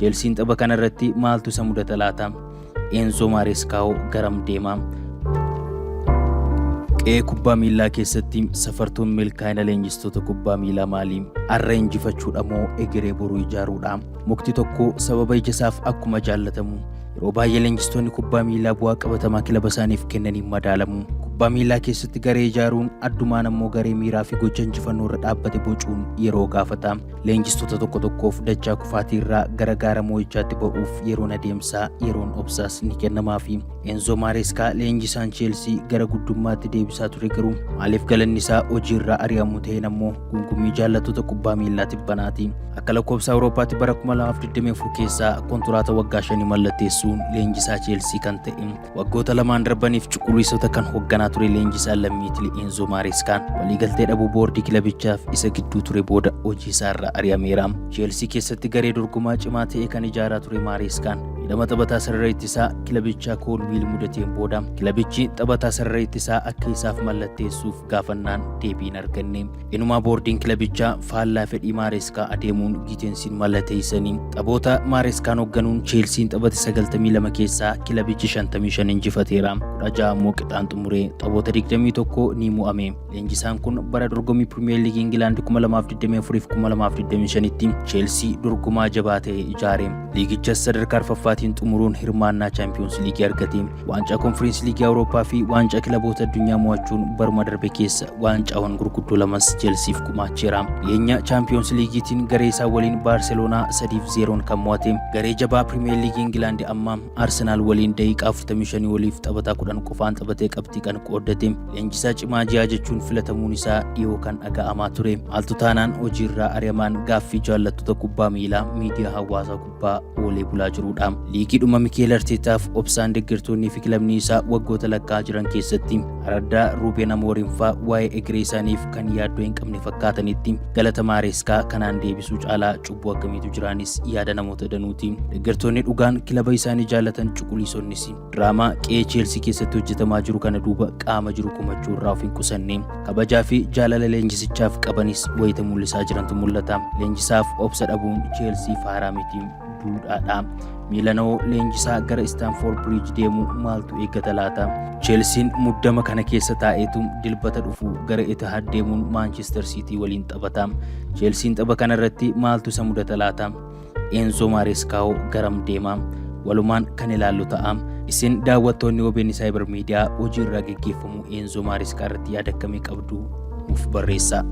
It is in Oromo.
Chelsiin tapha kanarratti maaltu isa mudata laata? Enzo Maresca garam deema? Qe'ee kubbaa miilaa keessatti safartuun milkaa'ina leenjistoota kubbaa miilaa maali? Har'a injifachuudha moo egeree boruu ijaaruudha? Mukti tokko sababa ija isaaf akkuma jaallatamu yeroo baay'ee leenjistoonni kubbaa miilaa bu'aa qabatamaa kilaba isaaniif kennaniin madaalamu. Kubbaa miilaa keessatti garee ijaaruun addumaan ammoo garee miiraa fi gocha injifannoo irra dhaabbate bocuun yeroo gaafata. Leenjistoota tokko tokkoof dachaa kufaatii irraa gara gaara moo'ichaatti ba'uuf yeroon adeemsaa yeroon obsaas ni kennamaafi. Enzo Maresca leenjisaan Chelsea gara guddummaatti deebisaa ture garuu maaliif galanni isaa hojii irraa ari'amu ta'een ammoo gungummii jaallattoota kubbaa miilaatiif banaati. Akka lakkoofsa Awuroopaatti bara 2024 keessaa kontiraata waggaa 5 mallatteessuun leenjisaa Chelsea kan ta'e waggoota lamaan darbaniif cuquliisota kan hoogganaa ture leenjisaan lammiitii Enzo Maresca waliigaltee dhabuu boordii kilabichaaf isa gidduu ture booda hojii isaa irraa ari'ameera. Chelsea keessatti garee dorgomaa cimaa ta'e kan ijaaraa ture Maresca hidhama taphataa sarara ittisaa kilabichaa Koolwiil mudateen booda kilabichi taphataa sarara ittisaa akka isaaf mallatteessuuf gaafannaan deebiin arganne. Inumaa boordiin kilabichaa faallaa fedhii Maresca adeemuun giteensiin mallatteessanii taphoota Marescaan hoogganuun Chelsiin taphate 92 keessaa kilabichi 55 injifateera. 16 immoo qixaan xumuree taphoota 21 ni mo'ame. Leenjisaan kun bara dorgommii Premier League England 2024-2025 tti Chelsea dorgomaa jabaa ta'e ijaare. Liigichas sadarkaa arfaffaatiin xumuruun hirmaannaa Champions League argate. Waancaa Conference League Awurooppaa fi waancaa kilaboota addunyaa mo'achuun baruma darbe keessa waancawwan gurguddoo lamas Chelsiif gumaacheera. Dhiyeenya Champions Leaguetiin garee isaa waliin Barcelona 3-0 kan mo'ate. Garee jabaa Premier League England amma Arsenal waliin daqiiqaa 45 waliif taphataa 10 qofaan taphatee qabxii kan qooddate. Leenjisaa cimaa ji'a jechuun filatamuun isaa dhiyoo kan dhaga'amaa ture. Maaltu taanaan hojii irraa ari'amaan gaaffii jaallattoota kubbaa miilaa miidiyaa hawaasaa gubbaa oolee bulaa jirudha. Liigiidhuma Mikel Artetaaf obsaan deeggartoonni fi kilabni isaa waggoota lakkaa jiran keessatti araddaa Ruben Amorim fa'aa waa'ee egeree isaaniif kan yaaddoo hin qabne fakkaatanitti galata Maresca kanaan deebisuu caalaa cubbuu akkamiitu jiraanis yaada namoota danuuti. Deeggartoonni dhugaan kilaba isaanii jaallatan cuquliisonnis diraamaa qe'ee Chelsea keessatti hojjetamaa jiru kana duuba qaama jiru komachuu irraa of hin qusanne. Kabajaa fi jaalala leenjisichaaf qabanis wayita mul'isaa jirantu mul'ata. Leenjisaaf obsa dhabuun Chelsea faaraa miti duudhaadha. Miilanoo leenjisaa gara Stamford Bridge deemu maaltu eeggata laata? Chelsiin muddama kana keessa taa'eetu dilbata dhufu gara Etihad deemuun Manchester City waliin taphata. Chelsiin tapha kanarratti maaltu isa mudata laata? Enzo Maresca garam deema? Walumaan kan ilaallu ta'a. Isin daawwattoonni OBN Cyber Media hojii irraa gaggeeffamu Enzo Maresca irratti yaada akkamii qabdu nuuf barreessaa.